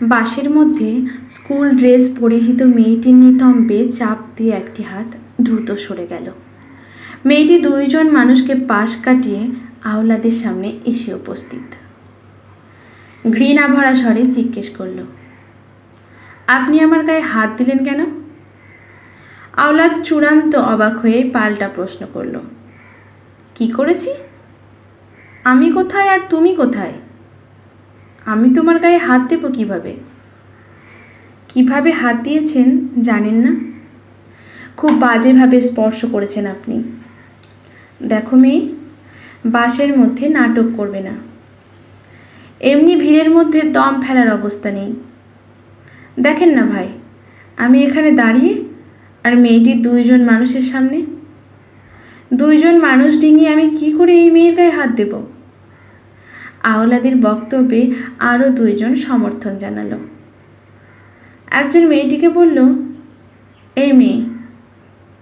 বাসের মধ্যে school dress পরিহিত মেয়েটির নিতম্বে চাপ দিয়ে একটি হাত দ্রুত সরে গেল। মেয়েটি দুইজন মানুষকে পাশ কাটিয়ে আওলাদের সামনে এসে উপস্থিত। ঘৃণা ভরা স্বরে জিজ্ঞেস করল, আপনি আমার গায়ে হাত দিলেন কেন? আওলাদ চূড়ান্ত অবাক হয়ে পাল্টা প্রশ্ন করল, কি করেছি? আমি কোথায় আর তুমি কোথায়? আমি তোমার গায়ে হাত দেব কিভাবে? কিভাবে হাত দিয়েছেন জানেন না? খুব বাজেভাবে স্পর্শ করেছেন আপনি। দেখো মেয়ে, বাসের মধ্যে নাটক করবে না। এমনি ভিড়ের মধ্যে দম ফেলার অবস্থা নেই। দেখেন না ভাই, আমি এখানে দাঁড়িয়ে আর মেয়েটি দুইজন মানুষের সামনে। দুইজন মানুষ ডিঙিয়ে আমি কি করে এই মেয়ের গায়ে হাত দেব? আওলাদের বক্তব্যে আরও দুইজন সমর্থন জানালো। একজন মেয়েটিকে বলল, এই মেয়ে,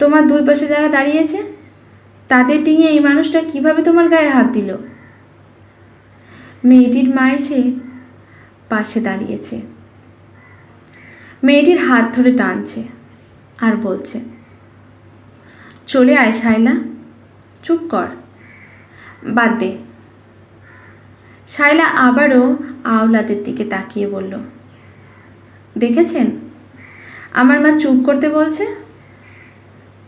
তোমার দুই পাশে যারা দাঁড়িয়েছে তাদের ডিঙিয়ে এই মানুষটা কিভাবে তোমার গায়ে হাত দিল? মেয়েটির মা এসে পাশে দাঁড়িয়েছে। মেয়েটির হাত ধরে টানছে আর বলছে, চলে আয় শায়লা, চুপ কর, বাদ দে। শায়লা আবারও আওলাদের দিকে তাকিয়ে বলল, দেখেছেন, আমার মা চুপ করতে বলছে।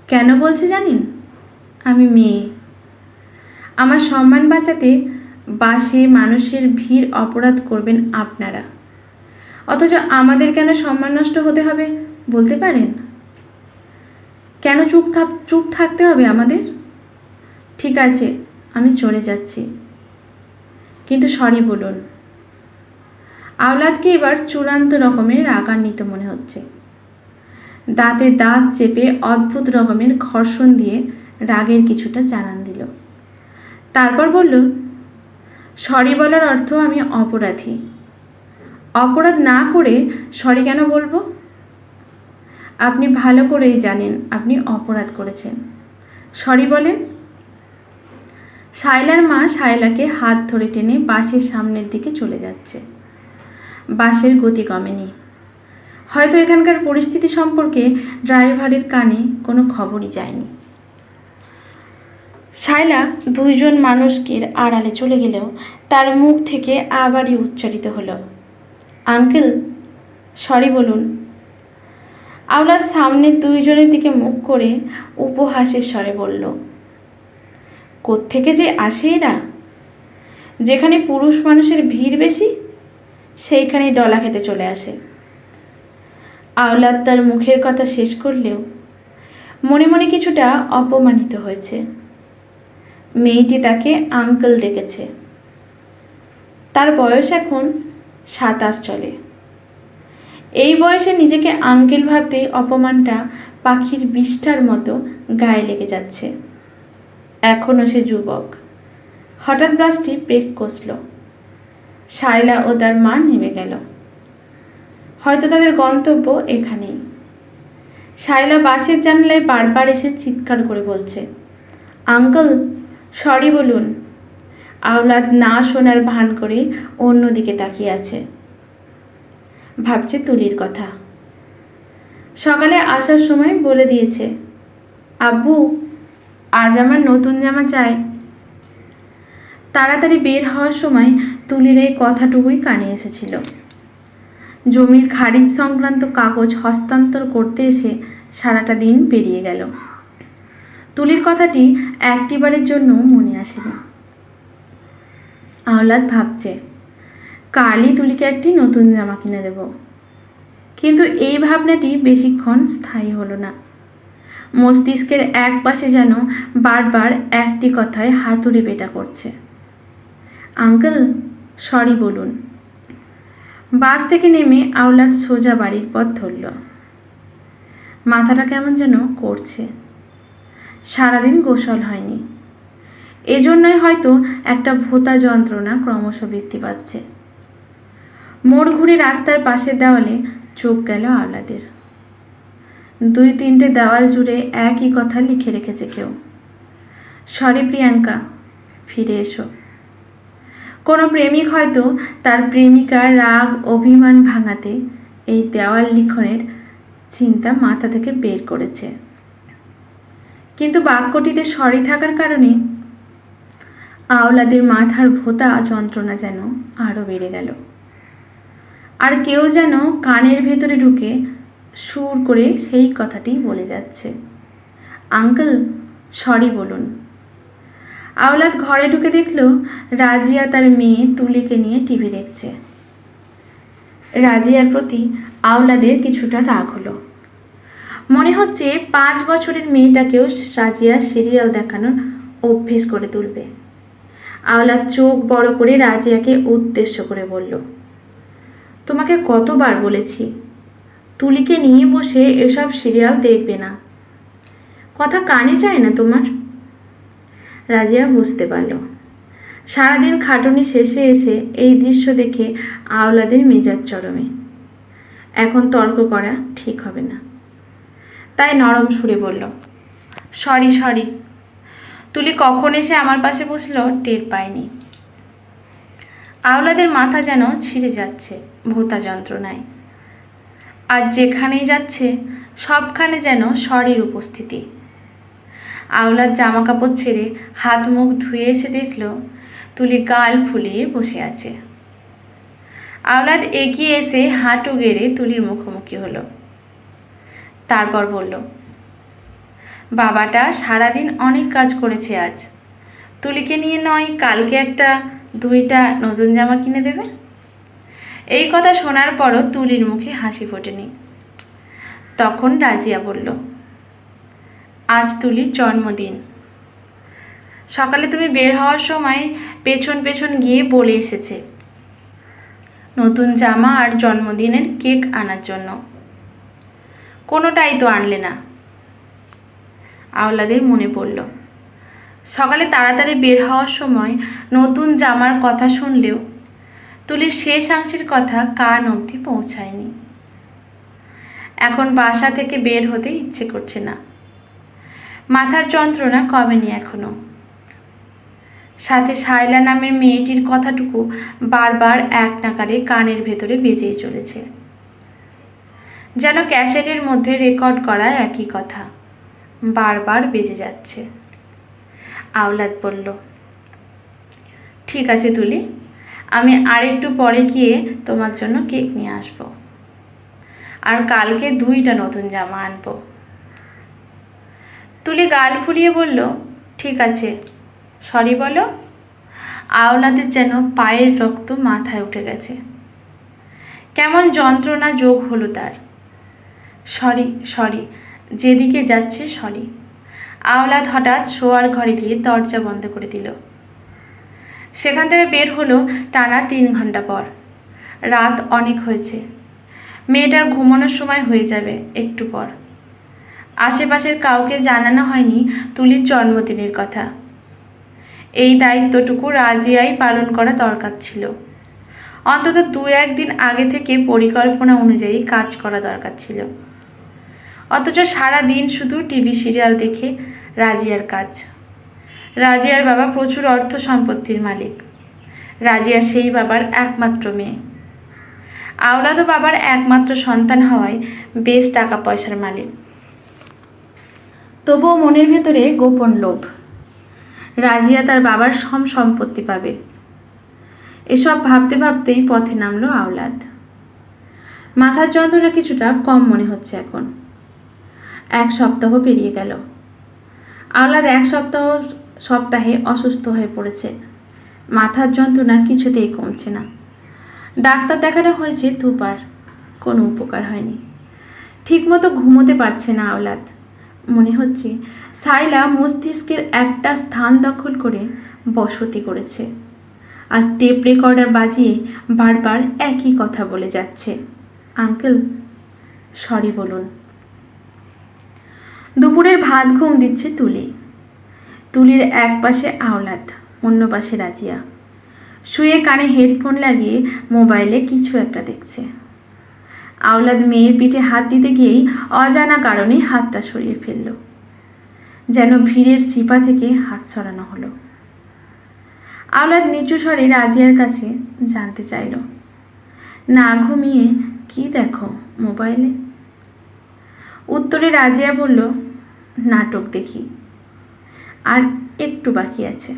কেন বলছে জানেন? আমি মেয়ে। আমার সম্মান বাঁচাতে বাসে মানুষের ভিড় অপরাধ করবেন আপনারা, অথচ আমাদের কেন সম্মান নষ্ট হতে হবে বলতে পারেন? কেন চুপ থাকতে হবে আমাদের? ঠিক আছে, আমি চলে যাচ্ছি, কিন্তু সরি বলুন। আওলাদকে এবার চূড়ান্ত রকমের রাগান্বিত মনে হচ্ছে। দাঁতে দাঁত চেপে অদ্ভুত রকমের ঘর্ষণ দিয়ে রাগের কিছুটা জানান দিল। তারপর বলল, সরি বলার অর্থ আমি অপরাধী। অপরাধ না করে সরি কেন বলবো? আপনি ভালো করেই জানেন আপনি অপরাধ করেছেন, সরি বলেন। শায়লার মা শায়লাকে হাত ধরে টেনে বাসের সামনের দিকে চলে যাচ্ছে। বাসের গতি কমেনি। হয়তো এখানকার পরিস্থিতি সম্পর্কে ড্রাইভারের কানে কোনো খবরই যায়নি। শায়লা দুইজন মানুষকে আড়ালে চলে গেলেও তার মুখ থেকে আবারই উচ্চারিত হলো, আঙ্কেল, সরি বলুন। আওলাদ সামনের দুইজনের দিকে মুখ করে উপহাসের স্বরে বলল, কোত্থেকে যে আসে এরা? যেখানে পুরুষ মানুষের ভিড় বেশি সেইখানেই ডলা খেতে চলে আসে। আওলাদ তার মুখের কথা শেষ করলেও মনে মনে কিছুটা অপমানিত হয়েছে। মেয়েটি তাকে আঙ্কেল ডেকেছে। তার বয়স এখন 27 চলে। এই বয়সে নিজেকে আঙ্কেল ভাবতেই অপমানটা পাখির বিষ্ঠার মতো গায়ে লেগে যাচ্ছে। এখনও সে যুবক। হঠাৎ বাসটি ব্রেক কষল। শায়লা ও তার মা নেমে গেল। হয়তো তাদের গন্তব্য এখানেই। শায়লা বাসের জানালায় বারবার এসে চিৎকার করে বলছে, আঙ্কেল, সরি বলুন। আওলাদ না শোনার ভান করে অন্যদিকে তাকিয়ে আছে। ভাবছে তুলির কথা। সকালে আসার সময় বলে দিয়েছে, আব্বু, আজ আমার নতুন জামা চাই। তাড়াতাড়ি বের হওয়ার সময় তুলির এই কথাটুকুই কানে এসেছিল। জমির খারিজ সংক্রান্ত কাগজ হস্তান্তর করতে এসে সারাটা দিন পেরিয়ে গেল। তুলির কথাটি একটিবারের জন্য মনে আসেনি। আওলাদ ভাবছে, কালই তুলিকে একটি নতুন জামা কিনে দেব। কিন্তু এই ভাবনাটি বেশিক্ষণ স্থায়ী হলো না। মস্তিষ্কের এক পাশে যেন বারবার একটি কথায় হাতুড়ি পেটা করছে, আঙ্কেল, সরি বলুন। বাস থেকে নেমে আওলাদ সোজা বাড়ির পথ ধরল। মাথাটা কেমন যেন করছে। সারাদিন গোসল হয়নি। এজন্যই হয়তো একটা ভোঁতা যন্ত্রণা ক্রমশ বৃদ্ধি পাচ্ছে। মোড় ঘুরে রাস্তার পাশের দেওয়ালে চোখ গেল আওলাদের। 2-3টে দেওয়াল জুড়ে একই কথা লিখে রেখেছে কেউ, সরি প্রিয়াঙ্কা, ফিরে এসো। কোনো প্রেমিক হয়তো তার প্রেমিকার রাগ অভিমান ভাঙাতে এই দেওয়াল লিখনের চিন্তা মাথা থেকে বের করেছে, কিন্তু বাক্যটিতে সরি থাকার কারণে আওলাদের মাথার ভোঁতা যন্ত্রণা যেন আরও বেড়ে গেল। আর কেউ যেন কানের ভেতরে ঢুকে সুর করে সেই কথাটি বলে যাচ্ছে, আঙ্কেল সরি বলুন। আওলাদ ঘরে ঢুকে দেখল রাজিয়া তার মেয়ে তুলিকে নিয়ে টিভি দেখছে। রাজিয়ার প্রতি আওলাদের কিছুটা রাগ হলো। মনে হচ্ছে 5 বছরের মেয়েটাকেও রাজিয়া সিরিয়াল দেখানোর অভ্যেস করে তুলবে। আওলাদ চোখ বড় করে রাজিয়াকে উদ্দেশ্য করে বলল, তোমাকে কতবার বলেছি তুলিকে নিয়ে বসে এসব সিরিয়াল দেখবে না, কথা কানে যায় না তোমার? রাজিয়া বুঝতে পারল সারাদিন খাটুনি শেষে এসে এই দৃশ্য দেখে আওলাদের মেজাজ চরমে। এখন তর্ক করা ঠিক হবে না, তাই নরম সুরে বলল, সরি সরি। তুলি কখন এসে আমার পাশে বসলো টের পায়নি। আওলাদের মাথা যেন ছিঁড়ে যাচ্ছে ভোঁতা যন্ত্রণায়। আর যেখানেই যাচ্ছে সবখানে যেন সরির উপস্থিতি। আওলাদ জামা কাপড় ছেড়ে হাত মুখ ধুয়ে এসে দেখল তুলি গাল ফুলিয়ে বসে আছে। আওলাদ এগিয়ে এসে হাঁটু গেড়ে তুলির মুখোমুখি হলো। তারপর বলল, বাবাটা সারাদিন অনেক কাজ করেছে আজ, তুলিকে নিয়ে নয় কালকে 1-2টা নতুন জামা কিনে দেবে? এই কথা শোনার পরও তুলির মুখে হাসি ফোটেনি। তখন রাজিয়া বলল, আজ তুলির জন্মদিন। সকালে তুমি বের হওয়ার সময় পেছন পেছন গিয়ে বলে এসেছে নতুন জামা আর জন্মদিনের কেক আনার জন্য, কোনোটাই তো আনলে না। আওলাদের মনে পড়ল সকালে তাড়াতাড়ি বের হওয়ার সময় নতুন জামার কথা শুনলেও তুলির শেষাংশের কথা কান অবধি পৌঁছায়নি। এখন বাসা থেকে বের হতে ইচ্ছে করছে না, মাথার যন্ত্রণা কমেনি এখনো। সাথে শায়লা নামের মেয়েটির কথাটুকু বারবার এক নাগারে কানের ভেতরে বেজেই চলেছে, যেন ক্যাসেটের মধ্যে রেকর্ড করা একই কথা বারবার বেজে যাচ্ছে। আওলাদ বলল, ঠিক আছে তুলি, আমি আরেকটু পরে গিয়ে তোমার জন্য কেক নিয়ে আসবো, আর কালকে 2টা নতুন জামা আনবো। তুলি গাল ফুলিয়ে বলল, ঠিক আছে, সরি বলো। আওলাদের যেন পায়ের রক্ত মাথায় উঠে গেছে, কেমন যন্ত্রণা যোগ হলো তার। সরি সরি, যেদিকে যাচ্ছে সরি। আওলাদ হঠাৎ শোয়ার ঘরে গিয়ে দরজা বন্ধ করে দিল। সেখান থেকে বের হলো টানা 3 ঘন্টা পর। রাত অনেক হয়েছে, মেয়েটার ঘুমানোর সময় হয়ে যাবে একটু পর। আশেপাশের কাউকে জানানো হয়নি তুলির জন্মদিনের কথা। এই দায়িত্বটুকু রাজিয়াই পালন করা দরকার ছিল। অন্তত 2-1 দিন আগে থেকে পরিকল্পনা অনুযায়ী কাজ করা দরকার ছিল। অথচ সারা দিন শুধু টিভি সিরিয়াল দেখে রাজিয়ার কাজ। রাজিয়ার বাবা প্রচুর অর্থ সম্পত্তির মালিক। রাজিয়া সেই বাবার একমাত্র মেয়ে। আওলাদও বাবার একমাত্র সন্তান হওয়ায় বেশ টাকা পয়সার মালিক। তবুও মনের ভেতরে গোপন লোভ, রাজিয়া তার বাবার সব সম্পত্তি পাবে। এসব ভাবতে ভাবতেই পথে নামলো আওলাদ। মাথার যন্ত্রণা কিছুটা কম মনে হচ্ছে এখন। 1 সপ্তাহ পেরিয়ে গেল। আওলাদ 1 সপ্তাহে অসুস্থ হয়ে পড়েছে। মাথার যন্ত্রণা কিছুতেই কমছে না। ডাক্তার দেখানো হয়েছে 2 বার, কোনো উপকার হয়নি। ঠিকমতো ঘুমোতে পারছে না আওলাদ। মনে হচ্ছে শায়লা মস্তিষ্কের একটা স্থান দখল করে বসতি করেছে, আর টেপ রেকর্ডার বাজিয়ে বারবার একই কথা বলে যাচ্ছে, আঙ্কেল সরি বলুন। দুপুরের ভাত ঘুম দিচ্ছে তুলি। তুলির এক পাশে আওলাদ, অন্য পাশে রাজিয়া শুয়ে কানে হেডফোন লাগিয়ে মোবাইলে কিছু একটা দেখছে। আওলাদ মেয়ের পিঠে হাত দিতে গিয়েই অজানা কারণে হাতটা সরিয়ে ফেলল, যেন ভিড়ের চিপা থেকে হাত সরানো হলো। আওলাদ নিচু স্বরে রাজিয়ার কাছে জানতে চাইল, না ঘুমিয়ে কি দেখো মোবাইলে? উত্তরে রাজিয়া বলল, নাটক দেখি, আর একটু বাকি আছে।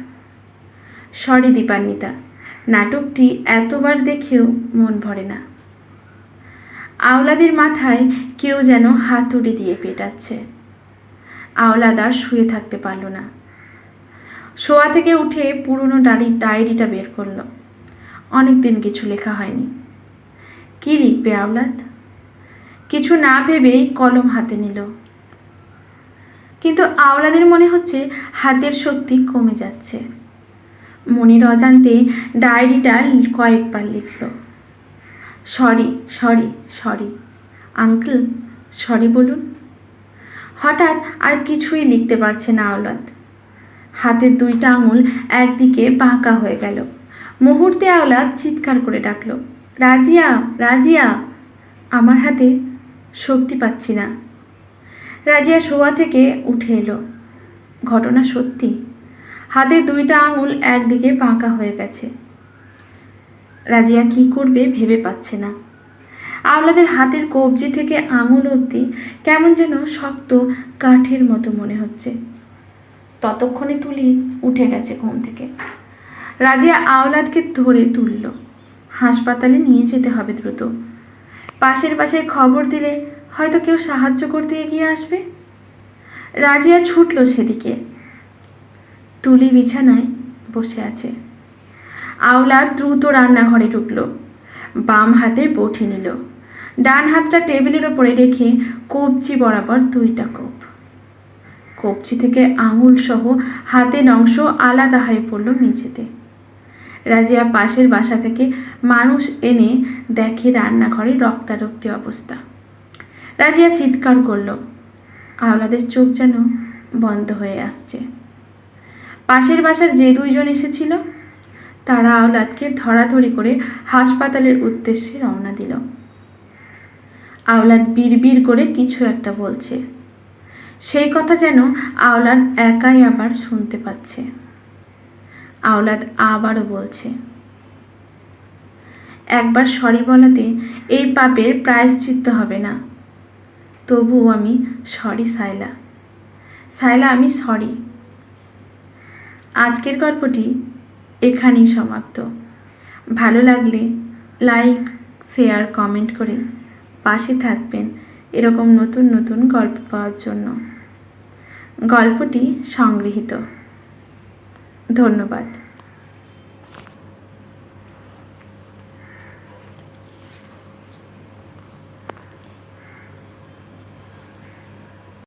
সরি দীপান্বিতা, নাটকটি এতবার দেখেও মন ভরে না। আওলাদের মাথায় কেউ যেন হাতুড়ি দিয়ে পেটাচ্ছে। আওলাদ আর শুয়ে থাকতে পারল না। শোয়া থেকে উঠে পুরনো ডায়েরিটা বের করলো। অনেকদিন কিছু লেখা হয়নি। কি লিখবে আওলাদ? কিছু না ভেবেই কলম হাতে নিল। কিন্তু আওলাদের মনে হচ্ছে হাতের শক্তি কমে যাচ্ছে। মনের অজান্তে ডায়েরিটা কয়েকবার লিখল, sorry sorry sorry uncle, sorry বলুন। হঠাৎ আর কিছুই লিখতে পারছে না আওলাদ। হাতের দুইটা আঙুল একদিকে বাঁকা হয়ে গেল। মুহূর্তে আওলাদ চিৎকার করে ডাকলো, রাজিয়া রাজিয়া, আমার হাতে শক্তি পাচ্ছি না। রাজিয়া শোয়া থেকে উঠে এলো। ঘটনা সত্যি, হাতের দুইটা আঙুল একদিকে বাঁকা হয়ে গেছে। রাজিয়া কি করবে ভেবে পাচ্ছে না। আওলাদের হাতের কবজি থেকে আঙুল অবধি কেমন যেন শক্ত কাঠের মতো মনে হচ্ছে। ততক্ষণে তুলি উঠে গেছে ঘুম থেকে। রাজিয়া আওলাদকে ধরে তুলল। হাসপাতালে নিয়ে যেতে হবে দ্রুত। পাশের বাসায় খবর দিলে হয়তো কেউ সাহায্য করতে এগিয়ে আসবে। রাজিয়া ছুটল সেদিকে। তুলি বিছানায় বসে আছে। আওলাদ দ্রুত রান্নাঘরে ঢুকল। বাম হাতের বটি নিল। ডান হাতটা টেবিলের ওপরে রেখে কবজি বরাবর দুইটা কোপ। কবজি থেকে আঙুল সহ হাতের অংশ আলাদা হয়ে পড়ল মেঝেতে। রাজিয়া পাশের বাসা থেকে মানুষ এনে দেখে রান্নাঘরে রক্তারক্তি অবস্থা। রাজিয়া চিৎকার করল। আওলাদের চোখ যেন বন্ধ হয়ে আসছে। পাশের বাসার যে দুইজন এসেছিল তারা আওলাদকে ধরাধরি করে হাসপাতালের উদ্দেশ্যে রওনা দিল। আওলাদ বিড়বিড় করে কিছু একটা বলছে। সেই কথা যেন আওলাদ একাই আবার শুনতে পাচ্ছে। আওলাদ আবারও বলছে, একবার সরি বলাতে এই পাপের প্রায়শ্চিত্ত হবে না। তবুও আমি সরি সাইলা, সাইলা আমি সরি। আজকের গল্পটি এখানেই সমাপ্ত। ভালো লাগলে লাইক, শেয়ার, কমেন্ট করে পাশে থাকবেন এরকম নতুন নতুন গল্প পাওয়ার জন্য। গল্পটি সংগৃহীত। ধন্যবাদ।